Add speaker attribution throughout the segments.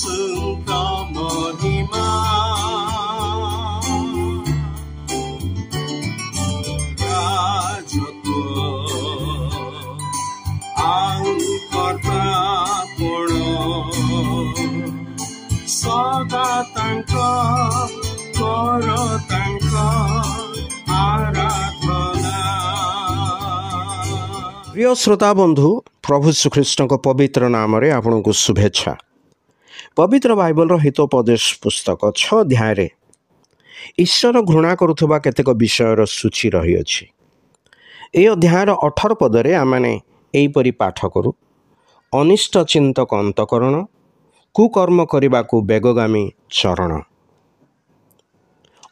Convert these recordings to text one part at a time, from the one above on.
Speaker 1: ଯୀଶୁଙ୍କ ମହିମା ସଦା ତାଙ୍କ କର ତାଙ୍କ ଆରାଧନା। ପ୍ରିୟ ଶ୍ରୋତା ବନ୍ଧୁ, ପ୍ରଭୁ ଶ୍ରୀଖ୍ରୀଷ୍ଟଙ୍କ ପବିତ୍ର ନାମରେ ଆପଣଙ୍କୁ ଶୁଭେଚ୍ଛା। ପବିତ୍ର ବାଇବଲର ହିତୋପଦେଶ ପୁସ୍ତକ 6 ଅଧ୍ୟାୟରେ ଈଶ୍ୱର ଘୃଣା କରୁଥିବା କେତେକ ବିଷୟର ସୂଚୀ ରହିଅଛି। ଏହି ଅଧ୍ୟାୟର 18 ପଦରେ ଆମମାନେ ଏହିପରି ପାଠ କରୁ, ଅନିଷ୍ଟ ଚିନ୍ତକ ଅନ୍ତଃକରଣ, କୁକର୍ମ କରିବାକୁ ବେଗଗାମୀ ଚରଣ।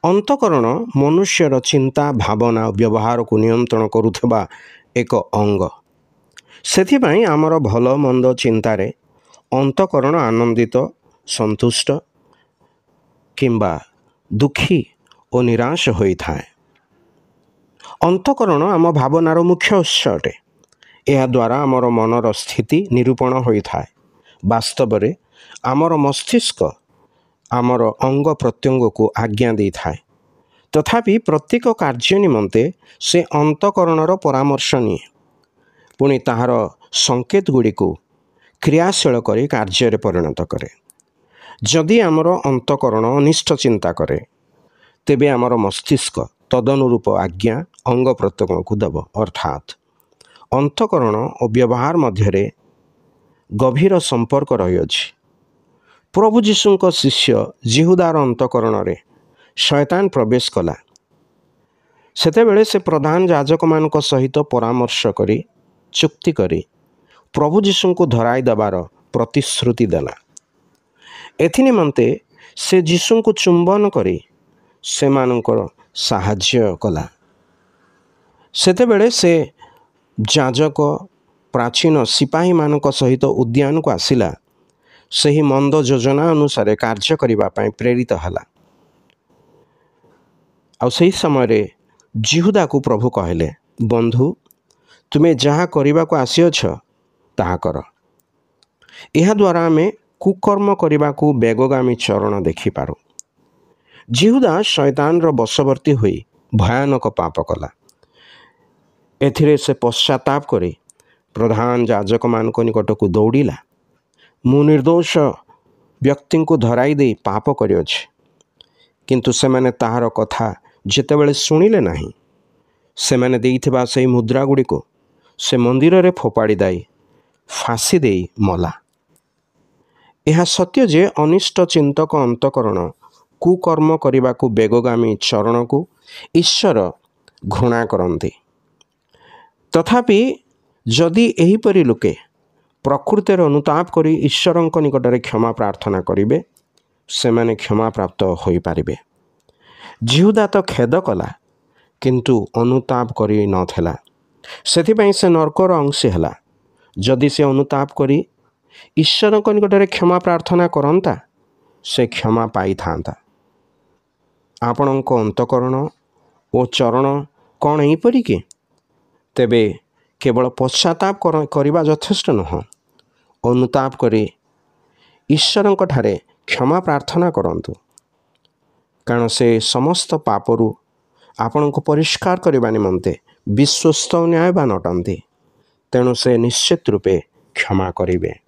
Speaker 1: ଅନ୍ତଃକରଣ ମନୁଷ୍ୟର ଚିନ୍ତା, ଭାବନା ଓ ବ୍ୟବହାରକୁ ନିୟନ୍ତ୍ରଣ କରୁଥିବା ଏକ ଅଙ୍ଗ। ସେଥିପାଇଁ ଆମର ଭଲ ମନ୍ଦ ଚିନ୍ତାରେ ଅନ୍ତଃକରଣ ଆନନ୍ଦିତ, ସନ୍ତୁଷ୍ଟ କିମ୍ବା ଦୁଃଖୀ ଓ ନିରାଶ ହୋଇଥାଏ। ଅନ୍ତଃକରଣ ଆମ ଭାବନାର ମୁଖ୍ୟ ଉତ୍ସ ଅଟେ। ଏହାଦ୍ୱାରା ଆମର ମନର ସ୍ଥିତି ନିରୂପଣ ହୋଇଥାଏ। ବାସ୍ତବରେ ଆମର ମସ୍ତିଷ୍କ ଆମର ଅଙ୍ଗ ପ୍ରତ୍ୟଙ୍ଗକୁ ଆଜ୍ଞା ଦେଇଥାଏ। ତଥାପି ପ୍ରତ୍ୟେକ କାର୍ଯ୍ୟ ନିମନ୍ତେ ସେ ଅନ୍ତଃକରଣର ପରାମର୍ଶ ନିଏ, ପୁଣି ତାହାର ସଂକେତ ଗୁଡ଼ିକୁ କ୍ରିୟାଶୀଳ କରି କାର୍ଯ୍ୟରେ ପରିଣତ କରେ। ଯଦି ଆମର ଅନ୍ତଃକରଣ ଅନିଷ୍ଟ ଚିନ୍ତା କରେ, ତେବେ ଆମର ମସ୍ତିଷ୍କ ତଦନୁରୂପ ଆଜ୍ଞା ଅଙ୍ଗ ପ୍ରତ୍ୟଙ୍ଗକୁ ଦେବ। ଅର୍ଥାତ୍ ଅନ୍ତଃକରଣ ଓ ବ୍ୟବହାର ମଧ୍ୟରେ ଗଭୀର ସମ୍ପର୍କ ରହିଅଛି। ପ୍ରଭୁ ଯୀଶୁଙ୍କ ଶିଷ୍ୟ ଜିହୁଦାର ଅନ୍ତଃକରଣରେ ଶୟତାନ ପ୍ରବେଶ କଲା। ସେତେବେଳେ ସେ ପ୍ରଧାନ ଯାଜକମାନଙ୍କ ସହିତ ପରାମର୍ଶ କରି ଚୁକ୍ତି କରି ପ୍ରଭୁ ଯୀଶୁଙ୍କୁ ଧରାଇ ଦେବାର ପ୍ରତିଶ୍ରୁତି ଦେଲା। ଏଥିନିମନ୍ତେ ସେ ଯୀଶୁଙ୍କୁ ଚୁମ୍ବନ କରି ସେମାନଙ୍କର ସାହାଯ୍ୟ କଲା। ସେତେବେଳେ ସେ ଯାଜକ ପ୍ରାଚୀନ ସିପାହୀମାନଙ୍କ ସହିତ ଉଦ୍ୟାନକୁ ଆସିଲା। ସେହି ମନ୍ଦ ଯୋଜନା ଅନୁସାରେ କାର୍ଯ୍ୟ କରିବା ପାଇଁ ପ୍ରେରିତ ହେଲା। ଆଉ ସେହି ସମୟରେ ଜିହୁଦାକୁ ପ୍ରଭୁ କହିଲେ, ବନ୍ଧୁ, ତୁମେ ଯାହା କରିବାକୁ ଆସିଅଛ ତାହା କର। ଏହାଦ୍ୱାରା ଆମେ କୁକର୍ମ କରିବାକୁ ବେଗଗାମୀ ଚରଣ ଦେଖିପାରୁ। ଜିହୁଦା ଶୟତାନର ବଶବର୍ତ୍ତୀ ହୋଇ ଭୟାନକ ପାପ କଲା। ଏଥିରେ ସେ ପଶ୍ଚାତାପ କରି ପ୍ରଧାନ ଯାଜକମାନଙ୍କ ନିକଟକୁ ଦୌଡ଼ିଲା। ମୁଁ ନିର୍ଦ୍ଦୋଷ ବ୍ୟକ୍ତିଙ୍କୁ ଧରାଇ ଦେଇ ପାପ କରିଅଛି। କିନ୍ତୁ ସେମାନେ ତାହାର କଥା ଯେତେବେଳେ ଶୁଣିଲେ ନାହିଁ, ସେମାନେ ଦେଇଥିବା ସେହି ମୁଦ୍ରା ଗୁଡ଼ିକୁ ସେ ମନ୍ଦିରରେ ଫୋପାଡ଼ି ଦେଇ ଫାଶୀ ଦେଇ ମଲା। ଏହା ସତ୍ୟ ଯେ ଅନିଷ୍ଟ ଚିନ୍ତକ ଅନ୍ତଃକରଣ କୁକର୍ମ କରିବାକୁ ବେଗଗାମୀ ଚରଣକୁ ଈଶ୍ୱର ଘୃଣା କରନ୍ତି। ତଥାପି ଯଦି ଏହିପରି ଲୋକେ ପ୍ରକୃତରେ ଅନୁତାପ କରି ଈଶ୍ୱରଙ୍କ ନିକଟରେ କ୍ଷମା ପ୍ରାର୍ଥନା କରିବେ, ସେମାନେ କ୍ଷମାପ୍ରାପ୍ତ ହୋଇପାରିବେ। ଜିହୁଦା ତ ଖେଦ କଲା, କିନ୍ତୁ ଅନୁତାପ କରି ନଥିଲା। ସେଥିପାଇଁ ସେ ନର୍କର ଅଂଶୀ ହେଲା। ଯଦି ସେ ଅନୁତାପ କରି ଈଶ୍ୱରଙ୍କ ନିକଟରେ କ୍ଷମା ପ୍ରାର୍ଥନା କରନ୍ତା, ସେ କ୍ଷମା ପାଇଥାନ୍ତା। ଆପଣଙ୍କ ଅନ୍ତଃକରଣ ଓ ଚରଣ କ'ଣ ଏହିପରି କି? ତେବେ କେବଳ ପଶ୍ଚାତାପ କରିବା ଯଥେଷ୍ଟ ନୁହଁ। ଅନୁତାପ କରି ଈଶ୍ୱରଙ୍କଠାରେ କ୍ଷମା ପ୍ରାର୍ଥନା କରନ୍ତୁ, କାରଣ ସେ ସମସ୍ତ ପାପରୁ ଆପଣଙ୍କୁ ପରିଷ୍କାର କରିବା ନିମନ୍ତେ ବିଶ୍ୱସ୍ତ ଓ ନ୍ୟାୟବାନ ଅଟନ୍ତି। ତେଣୁ ସେ ନିଶ୍ଚିତ ରୂପେ କ୍ଷମା କରିବେ।